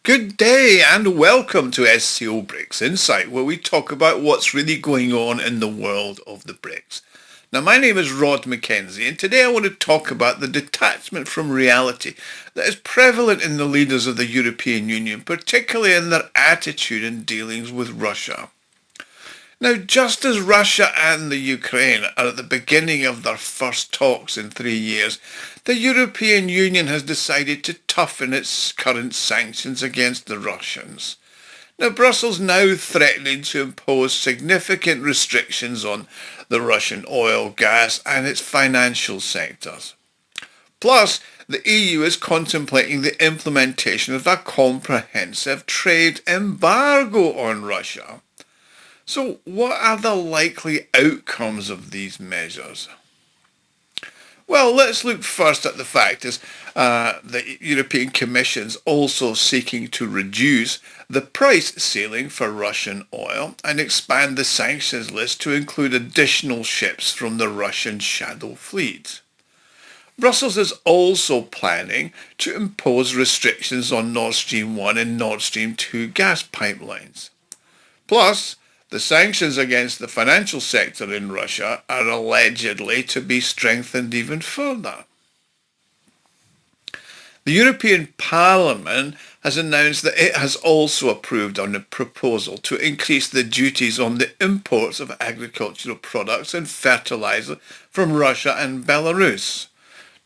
Good day and welcome to SCO BRICS Insight, where we talk about what's really going on in the world of the BRICS. Now, my name is Rod Mackenzie, and today I want to talk about the detachment from reality that is prevalent in the leaders of the European Union, particularly in their attitude and dealings with Russia. Now, just as Russia and the Ukraine are at the beginning of their first talks in 3 years, the European Union has decided to toughen its current sanctions against the Russians. Now, Brussels now threatening to impose significant restrictions on the Russian oil, gas and its financial sectors. Plus, the EU is contemplating the implementation of a comprehensive trade embargo on Russia. So what are the likely outcomes of these measures? Well, let's look first at the fact is the European Commission's also seeking to reduce the price ceiling for Russian oil and expand the sanctions list to include additional ships from the Russian shadow fleet. Brussels is also planning to impose restrictions on Nord Stream 1 and Nord Stream 2 gas pipelines. Plus, the sanctions against the financial sector in Russia are allegedly to be strengthened even further. The European Parliament has announced that it has also approved on a proposal to increase the duties on the imports of agricultural products and fertilizer from Russia and Belarus.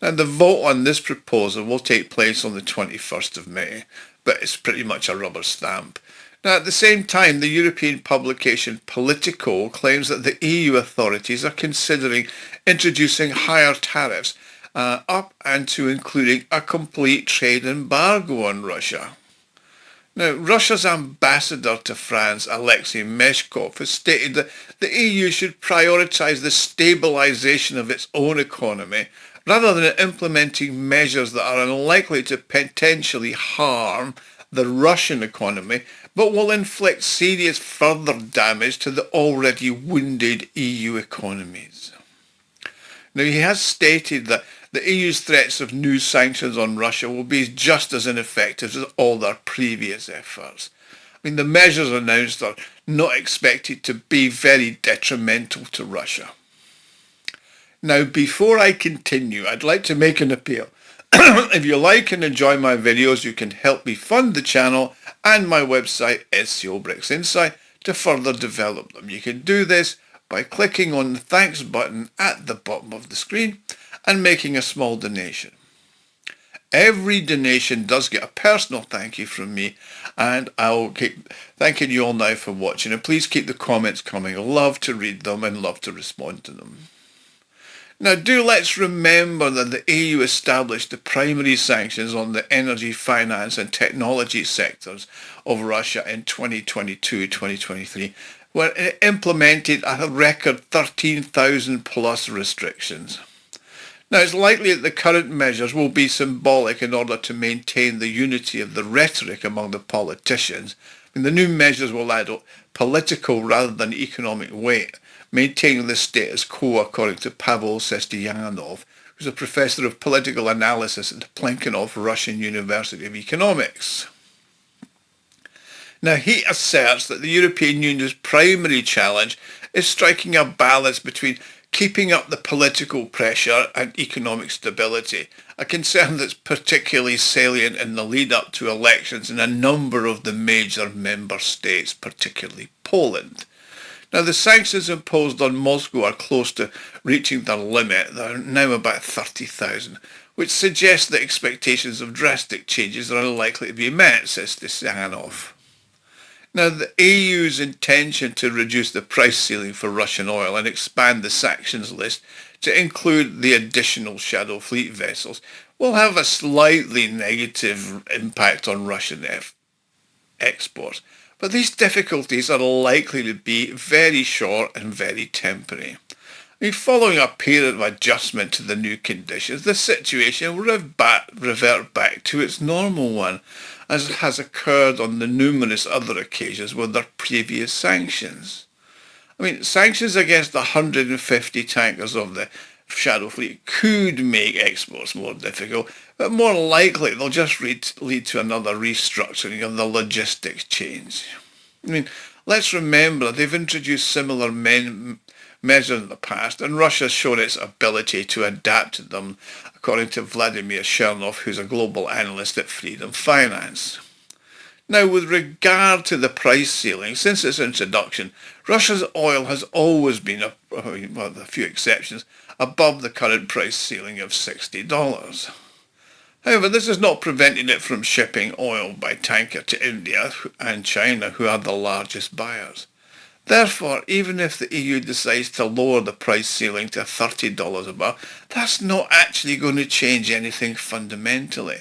Now, the vote on this proposal will take place on the 21st of May, but it's pretty much a rubber stamp. Now, at the same time, the European publication Politico claims that the EU authorities are considering introducing higher tariffs up and to including a complete trade embargo on Russia. Now, Russia's ambassador to France, Alexei Meshkov, has stated that the EU should prioritise the stabilisation of its own economy rather than implementing measures that are unlikely to potentially harm the Russian economy, but will inflict serious further damage to the already wounded EU economies. Now, he has stated that the EU's threats of new sanctions on Russia will be just as ineffective as all their previous efforts. The measures announced are not expected to be very detrimental to Russia. Now, before I continue, I'd like to make an appeal. If you like and enjoy my videos, you can help me fund the channel and my website SCO BRICS Insight to further develop them. You can do this by clicking on the thanks button at the bottom of the screen and making a small donation. Every donation does get a personal thank you from me, and I'll keep thanking you all now for watching, and please keep the comments coming. I love to read them and love to respond to them. Now, let's remember that the EU established the primary sanctions on the energy, finance and technology sectors of Russia in 2022-2023, where it implemented a record 13,000 plus restrictions. Now, it's likely that the current measures will be symbolic in order to maintain the unity of the rhetoric among the politicians. The new measures will add political rather than economic weight, maintaining the status quo, according to Pavel Sestyanov, who's a professor of political analysis at the Plekhanov Russian University of Economics. Now, he asserts that the European Union's primary challenge is striking a balance between keeping up the political pressure and economic stability, a concern that's particularly salient in the lead-up to elections in a number of the major member states, particularly Poland. Now, the sanctions imposed on Moscow are close to reaching their limit. They're now about 30,000, which suggests that expectations of drastic changes are unlikely to be met, says Sestyanov. Now, the EU's intention to reduce the price ceiling for Russian oil and expand the sanctions list to include the additional shadow fleet vessels will have a slightly negative impact on Russian exports. But these difficulties are likely to be very short and very temporary. Following a period of adjustment to the new conditions, the situation will revert back to its normal one, as has occurred on the numerous other occasions with their previous sanctions. Sanctions against 150 tankers of the shadow fleet could make exports more difficult, but more likely they'll just lead to another restructuring of the logistics chains. I mean, let's remember they've introduced similar measures in the past, and Russia's shown its ability to adapt to them, according to Vladimir Chernov, who's a global analyst at Freedom Finance. Now, with regard to the price ceiling, since its introduction, Russia's oil has always been, with a few exceptions, above the current price ceiling of $60. However, this has not prevented it from shipping oil by tanker to India and China, who are the largest buyers. Therefore, even if the EU decides to lower the price ceiling to $30 a barrel, that's not actually going to change anything fundamentally.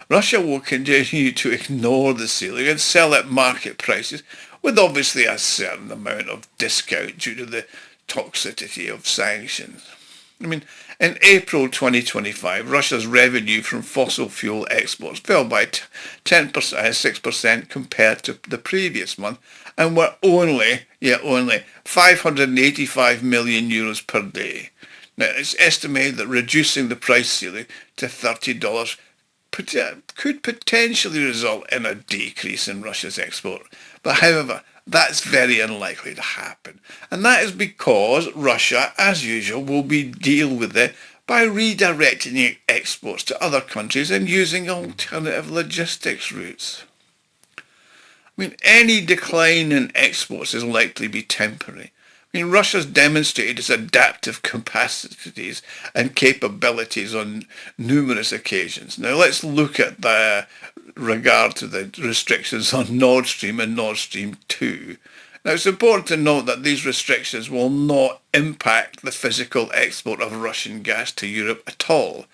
Russia will continue to ignore the ceiling and sell at market prices, with obviously a certain amount of discount due to the toxicity of sanctions. I mean, in April 2025, Russia's revenue from fossil fuel exports fell by 6% compared to the previous month, and were only 585 million euros per day. Now, it's estimated that reducing the price ceiling to $30 could potentially result in a decrease in Russia's export. But however, that's very unlikely to happen. And that is because Russia, as usual, will deal with it by redirecting exports to other countries and using alternative logistics routes. I mean, any decline in exports is likely to be temporary. I mean, Russia's demonstrated its adaptive capacities and capabilities on numerous occasions. Now, let's look at the regard to the restrictions on Nord Stream and Nord Stream 2. Now, it's important to note that these restrictions will not impact the physical export of Russian gas to Europe at all.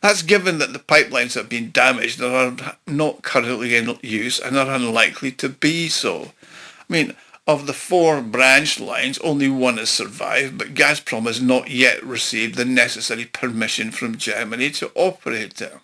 That's given that the pipelines have been damaged and are not currently in use and are unlikely to be so. I mean, of the 4 branch lines, only one has survived, but Gazprom has not yet received the necessary permission from Germany to operate it.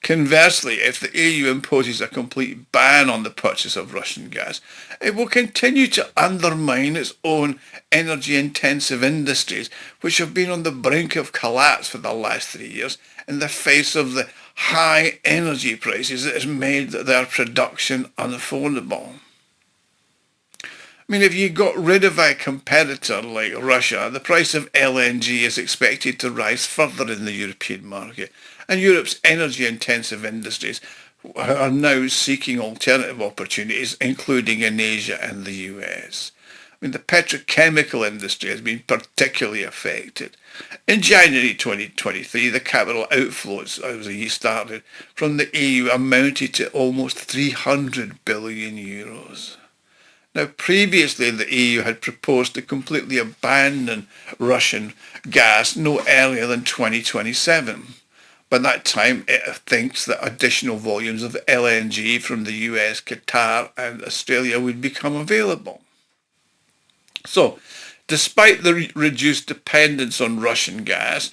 Conversely, if the EU imposes a complete ban on the purchase of Russian gas, it will continue to undermine its own energy-intensive industries, which have been on the brink of collapse for the last 3 years in the face of the high energy prices that has made their production unaffordable. I mean, if you got rid of a competitor like Russia, the price of LNG is expected to rise further in the European market, and Europe's energy-intensive industries are now seeking alternative opportunities, including in Asia and the US. I mean, the petrochemical industry has been particularly affected. In January 2023, the capital outflows, as the year started, from the EU amounted to almost 300 billion euros. Now, previously, the EU had proposed to completely abandon Russian gas no earlier than 2027. By that time, it thinks that additional volumes of LNG from the US, Qatar, and Australia would become available. So, despite the reduced dependence on Russian gas,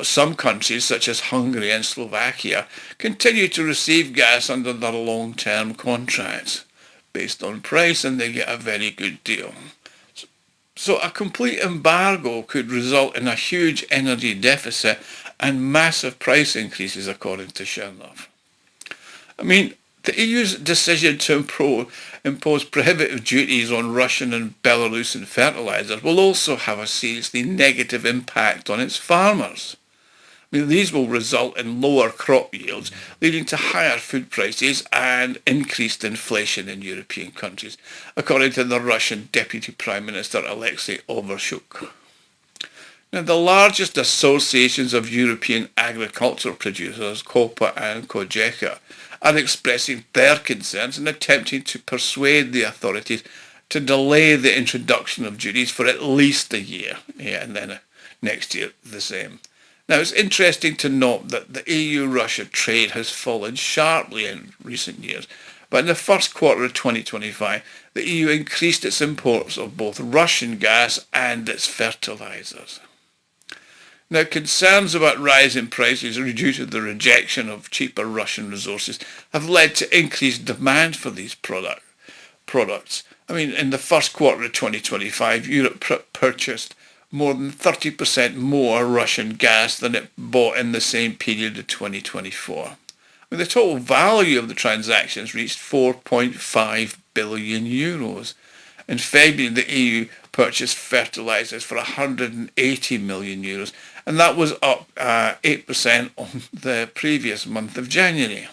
some countries, such as Hungary and Slovakia, continue to receive gas under their long-term contracts based on price, and they get a very good deal. So a complete embargo could result in a huge energy deficit and massive price increases, according to Chernov. I mean, the EU's decision to impose prohibitive duties on Russian and Belarusian fertilizers will also have a seriously negative impact on its farmers. I mean, these will result in lower crop yields, leading to higher food prices and increased inflation in European countries, according to the Russian Deputy Prime Minister Alexei Overshuk. Now, the largest associations of European agricultural producers, COPA and COGECA, are expressing their concerns and attempting to persuade the authorities to delay the introduction of duties for at least a year, and then next year the same. Now, it's interesting to note that the EU-Russia trade has fallen sharply in recent years, but in the first quarter of 2025, the EU increased its imports of both Russian gas and its fertilizers. Now, concerns about rising prices due to the rejection of cheaper Russian resources have led to increased demand for these products. I mean, in the first quarter of 2025, Europe purchased more than 30% more Russian gas than it bought in the same period of 2024. I mean, the total value of the transactions reached 4.5 billion euros. In February, the EU purchased fertilisers for 180 million euros, and that was up 8% on the previous month of January.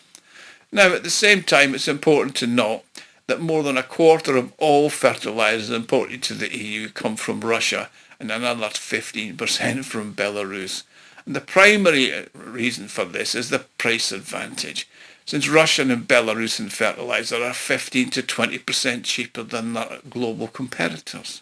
Now, at the same time, it's important to note that more than a quarter of all fertilisers imported to the EU come from Russia, and another 15% from Belarus. And the primary reason for this is the price advantage, since Russian and Belarusian fertiliser are 15 to 20% cheaper than their global competitors.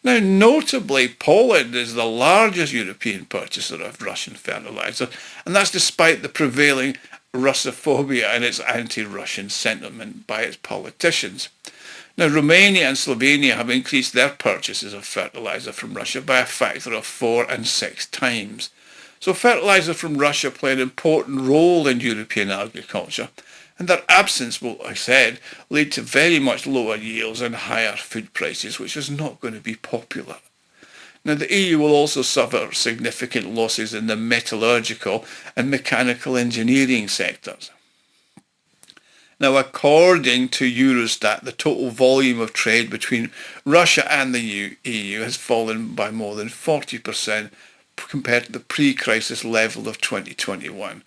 Now, notably, Poland is the largest European purchaser of Russian fertiliser, and that's despite the prevailing Russophobia and its anti-Russian sentiment by its politicians. Now, Romania and Slovenia have increased their purchases of fertiliser from Russia by a factor of 4 and 6 times. So fertiliser from Russia play an important role in European agriculture, and their absence will, I said, lead to very much lower yields and higher food prices, which is not going to be popular. Now, the EU will also suffer significant losses in the metallurgical and mechanical engineering sectors. Now, according to Eurostat, the total volume of trade between Russia and the EU has fallen by more than 40% compared to the pre-crisis level of 2021.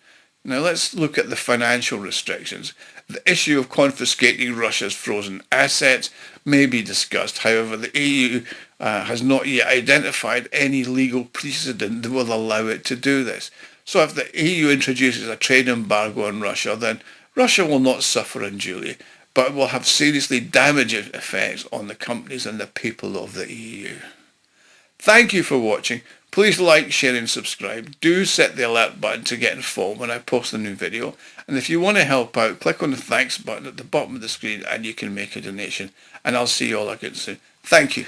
Now, let's look at the financial restrictions. The issue of confiscating Russia's frozen assets may be discussed. However, the EU has not yet identified any legal precedent that will allow it to do this. So if the EU introduces a trade embargo on Russia, then Russia will not suffer unduly, but it will have seriously damaging effects on the companies and the people of the EU. Thank you for watching. Please like, share and subscribe. Do set the alert button to get informed when I post a new video. And if you want to help out, click on the thanks button at the bottom of the screen and you can make a donation. And I'll see you all again soon. Thank you.